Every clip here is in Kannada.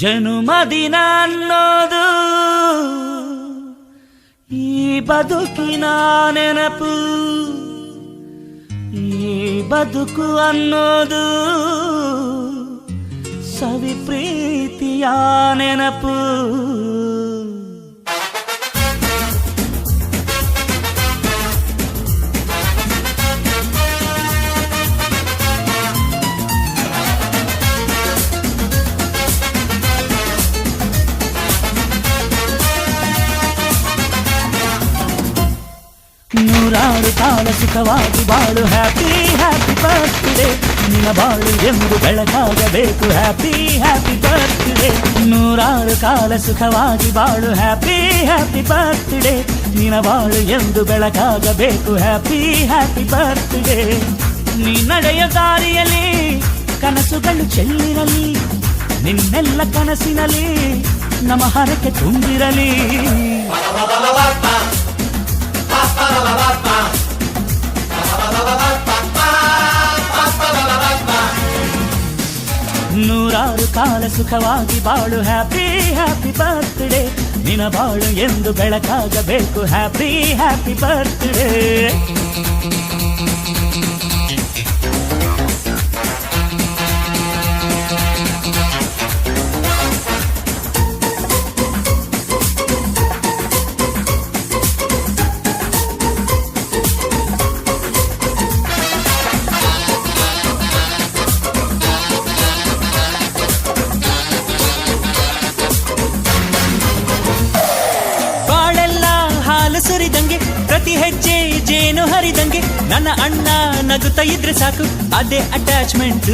ಜನುಮದಿನ ಅನ್ನೋದು ಈ ಬದುಕಿನ ನೆನಪು, ಈ ಬದುಕು ಅನ್ನೋದು ಸವಿ ಪ್ರೀತಿಯ ನೆನಪು. ನೂರಾರು ಕಾಲ ಸುಖವಾಗಿ ಬಾಳು, ಹ್ಯಾಪಿ ಹ್ಯಾಪಿ ಬರ್ತ್ಡೇ. ನಿನ್ನ ಬಾಳು ಎಂದು ಬೆಳಕಾಗಬೇಕು, ಹ್ಯಾಪಿ ಹ್ಯಾಪಿ ಬರ್ತ್ಡೇ. ನೂರಾರು ಕಾಲ ಸುಖವಾಗಿ ಬಾಳು, ಹ್ಯಾಪಿ ಹ್ಯಾಪಿ ಬರ್ತ್ಡೇ. ನಿನ್ನ ಬಾಳು ಎಂದು ಬೆಳಕಾಗಬೇಕು, ಹ್ಯಾಪಿ ಹ್ಯಾಪಿ ಬರ್ತ್ಡೇ. ನೀ ನಡೆಯ ದಾರಿಯಲ್ಲಿ ಕನಸುಗಳು ಚೆಲ್ಲಿರಲಿ, ನಿನ್ನೆಲ್ಲ ಕನಸಿನಲ್ಲಿ ನಮ್ಮ ಹರಕೆ ತುಂಬಿರಲಿ. ನೂರಾರು ಕಾಲ ಸುಖವಾಗಿ ಬಾಳು, ಹ್ಯಾಪಿ ಹ್ಯಾಪಿ ಬರ್ತ್ಡೇ. ನಿನ್ನ ಬಾಳು ಎಂದು ಬೆಳಕಾಗಬೇಕು, ಹ್ಯಾಪಿ ಹ್ಯಾಪಿ ಬರ್ತ್ಡೇ. ಸುರಿದಂಗೆ ಪ್ರತಿ ಹೆಜ್ಜೆ ಜೇನು ಹರಿದಂಗೆ, ನನ್ನ ಅಣ್ಣ ನಗುತ್ತಾ ಇದ್ರೆ ಸಾಕು, ಅದೇ ಅಟ್ಯಾಚ್ಮೆಂಟ್.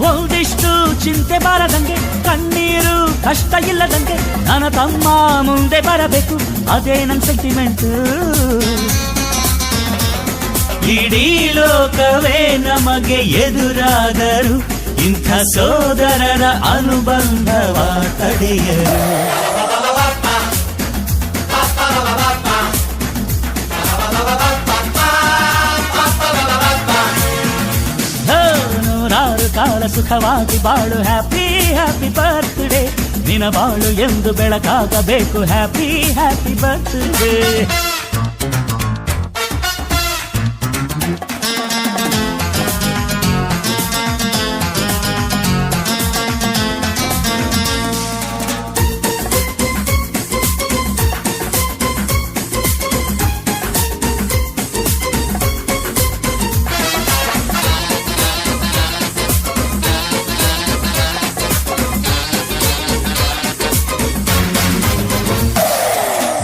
ಒಂದಿಷ್ಟು ಚಿಂತೆ ಬಾರದಂಗೆ, ಕಣ್ಣೀರು ಕಷ್ಟ ಇಲ್ಲದಂಗೆ, ನನ್ನ ತಮ್ಮ ಮುಂದೆ ಬರಬೇಕು, ಅದೇ ನನ್ನ ಸೆಂಟಿಮೆಂಟ್. ಇಡೀ ಲೋಕವೇ ನಮಗೆ ಎದುರಾದರು, ಇಂಥ ಸೋದರರ ಅನುಬಂಧವ ತಡೆಯರು. ನೂರಾರು ಕಾಲ ಸುಖವಾಗಿ ಬಾಳು, ಹ್ಯಾಪಿ ಹ್ಯಾಪಿ ಬರ್ತ್ಡೇ. ನಿನ್ನ ಬಾಳು ಎಂದು ಬೆಳಕಾಗಬೇಕು, ಹ್ಯಾಪಿ ಹ್ಯಾಪಿ ಬರ್ತ್ಡೇ.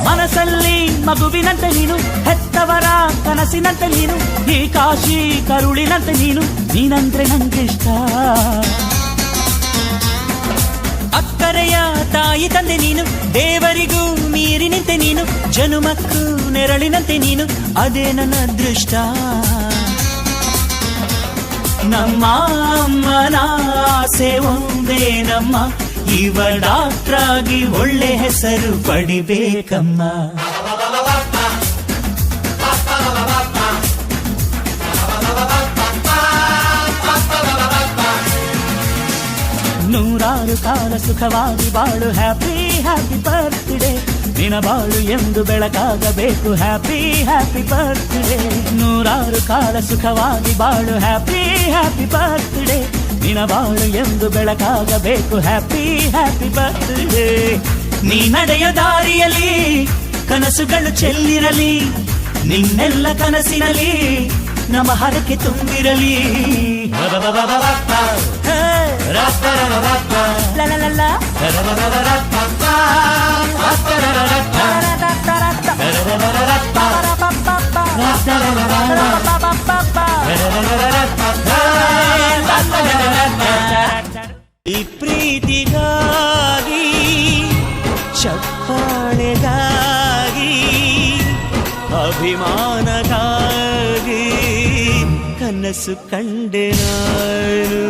ಮನಸ್ಸಲ್ಲಿ ಮಗುವಿನಂತೆ ನೀನು, ಹೆತ್ತವರ ಕನಸಿನಂತೆ ನೀನು, ಈ ಕಾಶಿ ಕರುಳಿನಂತೆ ನೀನು, ನೀನಂದ್ರೆ ನಂಗಿಷ್ಟ. ಅಕ್ಕರೆಯ ತಾಯಿ ತಂದೆ ನೀನು, ದೇವರಿಗೂ ಮೀರಿ ನಿಂತೆ ನೀನು, ಜನುಮಕ್ಕೂ ನೆರಳಿನಂತೆ ನೀನು, ಅದೇ ನನ್ನ ಅದೃಷ್ಟ. ನಮ್ಮ ಅಮ್ಮನ ಆಸೆ ಒಂದೇ ನಮ್ಮ, ಇವ ಡಾಕ್ಟ್ರಾಗಿ ಒಳ್ಳೆ ಹೆಸರು ಪಡಿಬೇಕಮ್ಮ. ನೂರಾರು ಕಾಲ ಸುಖವಾಗಿ ಬಾಳು, ಹ್ಯಾಪಿ ಹ್ಯಾಪಿ ಬರ್ತ್ಡೇ. ನಿನ್ನ ಬಾಳು ಎಂದು ಬೆಳಕಾಗಬೇಕು, ಹ್ಯಾಪಿ ಹ್ಯಾಪಿ ಬರ್ತ್ಡೇ. ನೂರಾರು ಕಾಲ ಸುಖವಾಗಿ ಬಾಳು, ಹ್ಯಾಪಿ ಹ್ಯಾಪಿ ಬರ್ತ್ಡೇ. ನಿನ್ನ ಬಾಳು ಎಂದು ಬೆಳಕಾಗಬೇಕು, ಹ್ಯಾಪಿ ಹ್ಯಾಪಿ ಬರ್ತ್ಡೇ. ನೀ ನಡೆಯ ದಾರಿಯಲ್ಲಿ ಕನಸುಗಳು ಚೆಲ್ಲಿರಲಿ, ನಿನ್ನೆಲ್ಲ ಕನಸಿನಲ್ಲಿ ನಮ್ಮ ಹರಕೆ ತುಂಬಿರಲಿ. ಈ ಪ್ರೀತಿಗಾಗಿ, ಚಪ್ಪಾಳೆಗಾಗಿ, ಅಭಿಮಾನಗಾಗಿ ಕನಸು ಕಂಡೆ ನಾನು,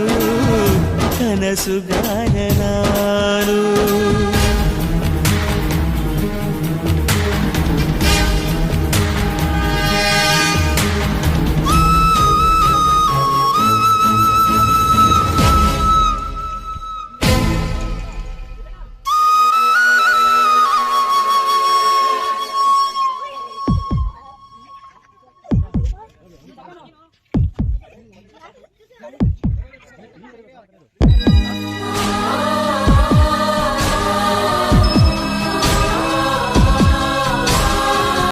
ಕನಸುಗಾರ ನಾನು.